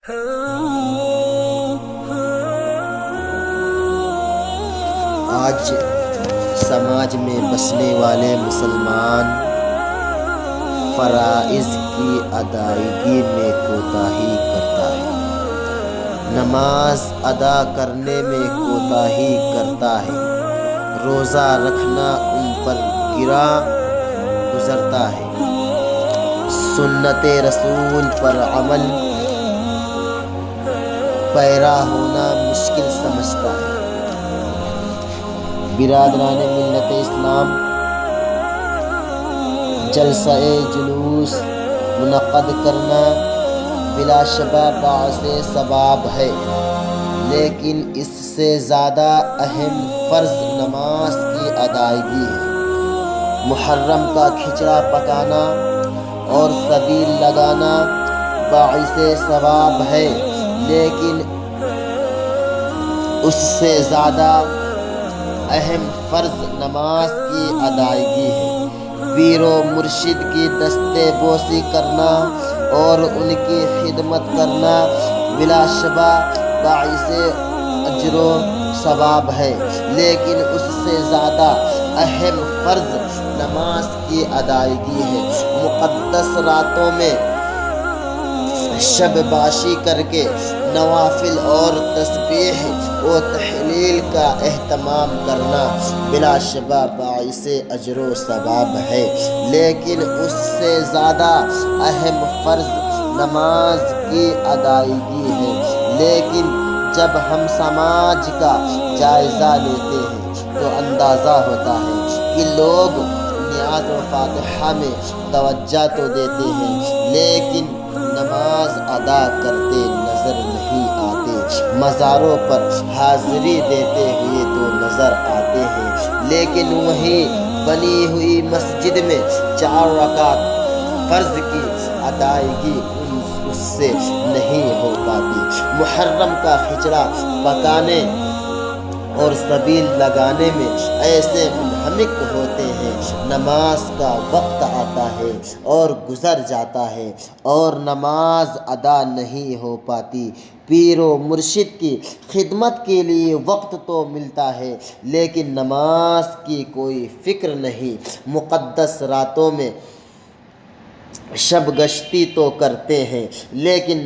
آج سماج میں بسنے والے مسلمان فرائض کی ادائیگی میں کوتاہی کرتا ہے، نماز ادا کرنے میں کوتاہی کرتا ہے، روزہ رکھنا ان پر گرا گزرتا ہے، سنت رسول پر عمل پیرا ہونا مشکل سمجھتا ہے۔ برادران ملت اسلام، جلسہ جلوس منعقد کرنا بلا شبہ باعث ثواب ہے، لیکن اس سے زیادہ اہم فرض نماز کی ادائیگی ہے۔ محرم کا کھچڑا پکانا اور سبیل لگانا باعث ثواب ہے، لیکن اس سے زیادہ اہم فرض نماز کی ادائیگی ہے۔ پیر و مرشد کی دستے بوسی کرنا اور ان کی خدمت کرنا بلا شبہ باعث اجر و ثواب ہے، لیکن اس سے زیادہ اہم فرض نماز کی ادائیگی ہے۔ مقدس راتوں میں شب باشی کر کے نوافل اور تسبیح و تحلیل کا اہتمام کرنا بلا شبہ باعث اجر و ثواب ہے، لیکن اس سے زیادہ اہم فرض نماز کی ادائیگی ہے۔ لیکن جب ہم سماج کا جائزہ لیتے ہیں تو اندازہ ہوتا ہے کہ لوگ نیاز و فاتحہ میں توجہ تو دیتے ہیں، لیکن نماز ادا کرتے نظر نہیں آتے، مزاروں پر حاضری دیتے ہوئے تو نظر آتے ہیں، لیکن وہیں بنی ہوئی مسجد میں 4 رکعت فرض کی ادائیگی اس سے نہیں ہو پاتی۔ محرم کا کھچڑا پکانے اور سبیل لگانے میں ایسے منہمک ہوتے ہیں، نماز کا وقت آتا ہے اور گزر جاتا ہے اور نماز ادا نہیں ہو پاتی۔ پیر و مرشد کی خدمت کے لیے وقت تو ملتا ہے، لیکن نماز کی کوئی فکر نہیں۔ مقدس راتوں میں شب گشتی تو کرتے ہیں، لیکن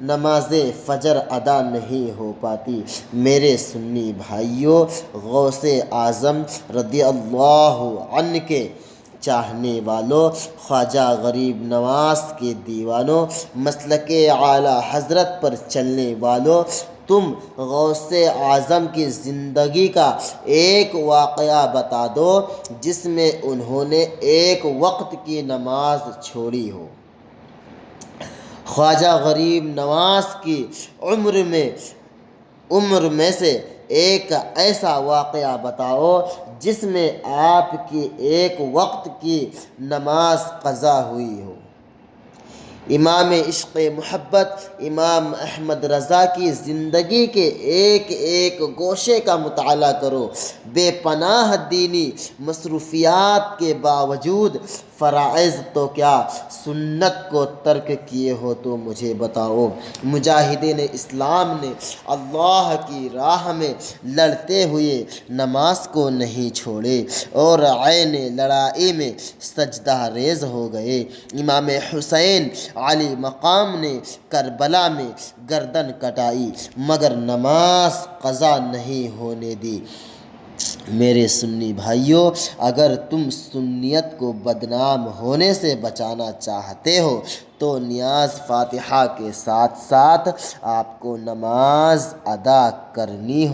نماز فجر ادا نہیں ہو پاتی۔ میرے سنی بھائیوں، غوث اعظم رضی اللہ عنہ کے چاہنے والوں، خواجہ غریب نواز کے دیوانوں، مسلک اعلیٰ حضرت پر چلنے والوں، تم غوث اعظم کی زندگی کا ایک واقعہ بتا دو جس میں انہوں نے ایک وقت کی نماز چھوڑی ہو۔ خواجہ غریب نواز کی عمر میں سے ایک ایسا واقعہ بتاؤ جس میں آپ کی ایک وقت کی نماز قضا ہوئی ہو۔ امام عشق محبت امام احمد رضا کی زندگی کے ایک گوشے کا مطالعہ کرو۔ بے پناہ دینی مصروفیات کے باوجود فرائض تو کیا سنت کو ترک کیے ہو تو مجھے بتاؤ۔ مجاہدین اسلام نے اللہ کی راہ میں لڑتے ہوئے نماز کو نہیں چھوڑے اور عین لڑائی میں سجدہ ریز ہو گئے۔ امام حسین علی مقام نے کربلا میں گردن کٹائی مگر نماز قضا نہیں ہونے دی۔ میرے سنی بھائیوں، اگر تم سنیت کو بدنام ہونے سے بچانا چاہتے ہو تو نیاز فاتحہ کے ساتھ ساتھ آپ کو نماز ادا کرنی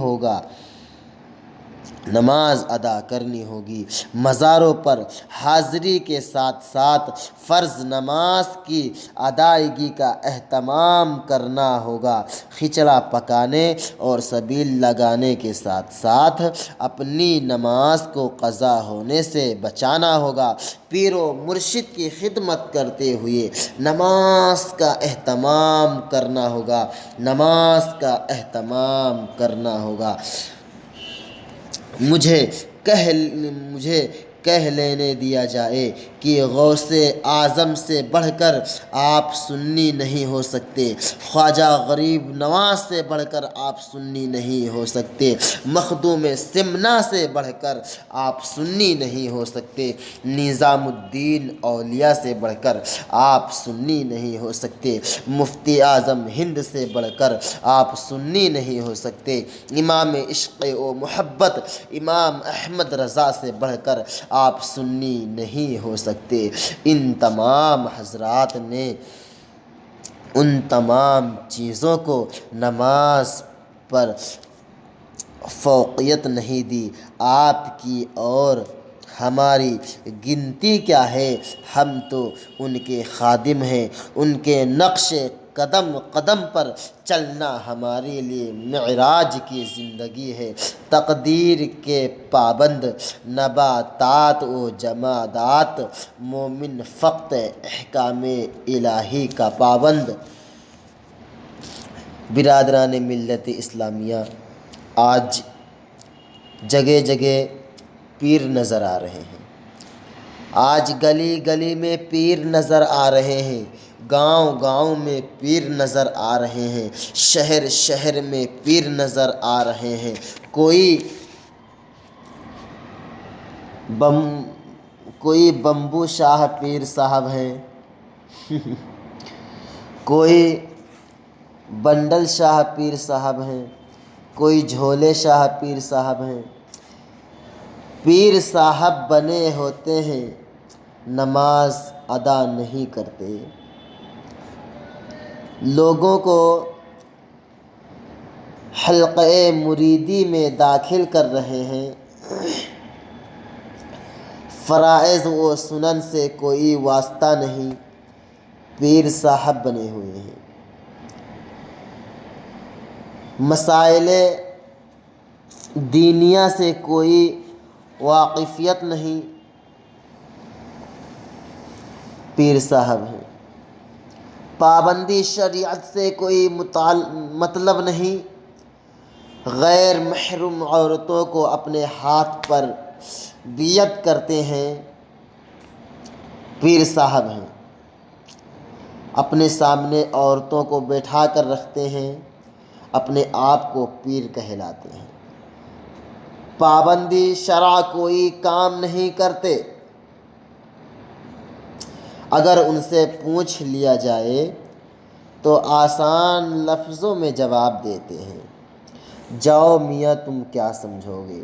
ہوگی۔ مزاروں پر حاضری کے ساتھ ساتھ فرض نماز کی ادائیگی کا اہتمام کرنا ہوگا۔ کھچڑا پکانے اور سبیل لگانے کے ساتھ ساتھ اپنی نماز کو قضا ہونے سے بچانا ہوگا۔ پیر و مرشد کی خدمت کرتے ہوئے نماز کا اہتمام کرنا ہوگا۔ مجھے کہہ لینے دیا جائے کہ غوث اعظم سے بڑھ کر آپ سنی نہیں ہو سکتے، خواجہ غریب نواز سے بڑھ کر آپ سنی نہیں ہو سکتے، مخدوم سمنا سے بڑھ کر آپ سنی نہیں ہو سکتے، نظام الدین اولیاء سے بڑھ کر آپ سنی نہیں ہو سکتے، مفتی اعظم ہند سے بڑھ کر آپ سنی نہیں ہو سکتے، امام عشق و محبت امام احمد رضا سے بڑھ کر آپ سنی نہیں ہو سکتے۔ ان تمام حضرات نے ان تمام چیزوں کو نماز پر فوقیت نہیں دی۔ آپ کی اور ہماری گنتی کیا ہے؟ ہم تو ان کے خادم ہیں، ان کے نقش قدم قدم پر چلنا ہمارے لیے معراج کی زندگی ہے۔ تقدیر کے پابند نباتات و جمادات، مومن فقط احکام الہی کا پابند۔ برادران ملت اسلامیہ، آج جگہ جگہ پیر نظر آ رہے ہیں، آج گلی گلی میں پیر نظر آ رہے ہیں، گاؤں گاؤں میں پیر نظر آ رہے ہیں، شہر شہر میں پیر نظر آ رہے ہیں۔ کوئی بمبو شاہ پیر صاحب ہیں، کوئی بنڈل شاہ پیر صاحب ہیں، کوئی جھولے شاہ پیر صاحب ہیں۔ پیر صاحب بنے ہوتے ہیں، نماز ادا نہیں کرتے، لوگوں کو حلقۂ مریدی میں داخل کر رہے ہیں، فرائض و سنن سے کوئی واسطہ نہیں، پیر صاحب بنے ہوئے ہیں، مسائل دینیہ سے کوئی واقفیت نہیں، پیر صاحب ہیں، پابندی شریعت سے کوئی مطلب نہیں، غیر محرم عورتوں کو اپنے ہاتھ پر بیعت کرتے ہیں، پیر صاحب ہیں، اپنے سامنے عورتوں کو بیٹھا کر رکھتے ہیں، اپنے آپ کو پیر کہلاتے ہیں، پابندی شرع کوئی کام نہیں کرتے، اگر ان سے پوچھ لیا جائے تو آسان لفظوں میں جواب دیتے ہیں، جاؤ میاں تم کیا سمجھو گے،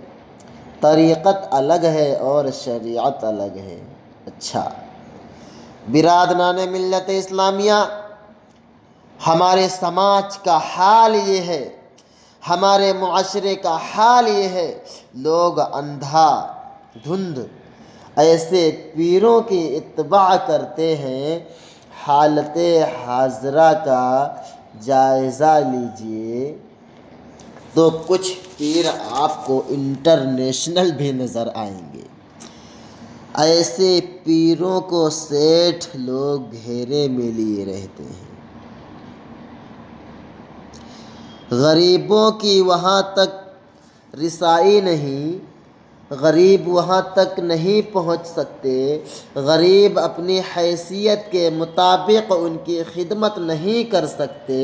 طریقت الگ ہے اور شریعت الگ ہے۔ اچھا برادران ملت اسلامیہ، ہمارے سماج کا حال یہ ہے، ہمارے معاشرے کا حال یہ ہے، لوگ اندھا دھند ایسے پیروں کی اتباع کرتے ہیں۔ حالت حاضرہ کا جائزہ لیجئے تو کچھ پیر آپ کو انٹرنیشنل بھی نظر آئیں گے، ایسے پیروں کو سیٹھ لوگ گھیرے میں لیے رہتے ہیں، غریبوں کی وہاں تک رسائی نہیں، غریب وہاں تک نہیں پہنچ سکتے، غریب اپنی حیثیت کے مطابق ان کی خدمت نہیں کر سکتے۔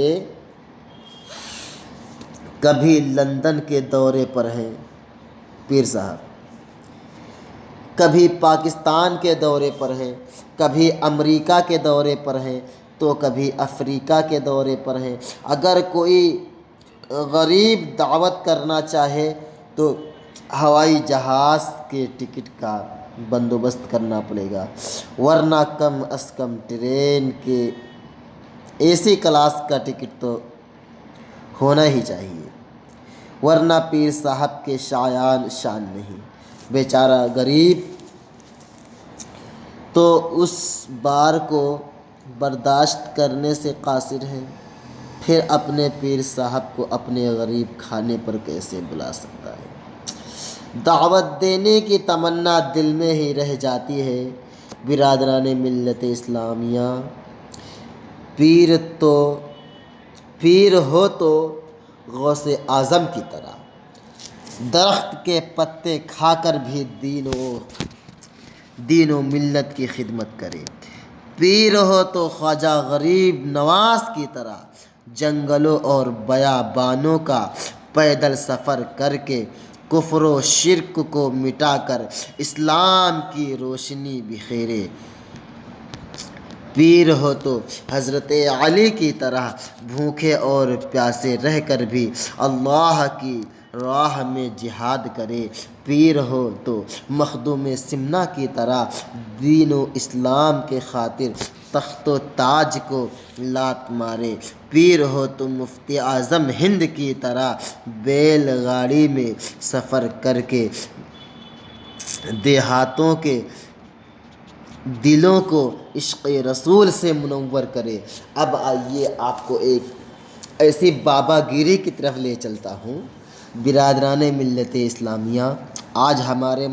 کبھی لندن کے دورے پر ہیں پیر صاحب، کبھی پاکستان کے دورے پر ہیں، کبھی امریکہ کے دورے پر ہیں، تو کبھی افریقہ کے دورے پر ہیں۔ اگر کوئی غریب دعوت کرنا چاہے تو ہوائی جہاز کے ٹکٹ کا بندوبست کرنا پڑے گا، ورنہ کم از کم ٹرین کے AC کلاس کا ٹکٹ تو ہونا ہی چاہیے، ورنہ پیر صاحب کے شایان شان نہیں۔ بیچارہ غریب تو اس بار کو برداشت کرنے سے قاصر ہے، پھر اپنے پیر صاحب کو اپنے غریب کھانے پر کیسے بلا سکتا ہے؟ دعوت دینے کی تمنا دل میں ہی رہ جاتی ہے۔ برادران ملت اسلامیہ، پیر ہو تو غوث اعظم کی طرح درخت کے پتے کھا کر بھی دین و دین و ملت کی خدمت کرے۔ پیر ہو تو خواجہ غریب نواز کی طرح جنگلوں اور بیابانوں کا پیدل سفر کر کے کفر و شرک کو مٹا کر اسلام کی روشنی بکھیرے۔ پیر ہو تو حضرت علی کی طرح بھوکے اور پیاسے رہ کر بھی اللہ کی راہ میں جہاد کرے۔ پیر ہو تو مخدوم سمنا کی طرح دین و اسلام کے خاطر تخت و تاج کو لات مارے۔ پیر ہو تو مفتی اعظم ہند کی طرح بیل گاڑی میں سفر کر کے دیہاتوں کے دلوں کو عشق رسول سے منور کرے۔ اب آئیے آپ کو ایک ایسی بابا گیری کی طرف لے چلتا ہوں۔ برادران ملت اسلامیہ، آج ہمارے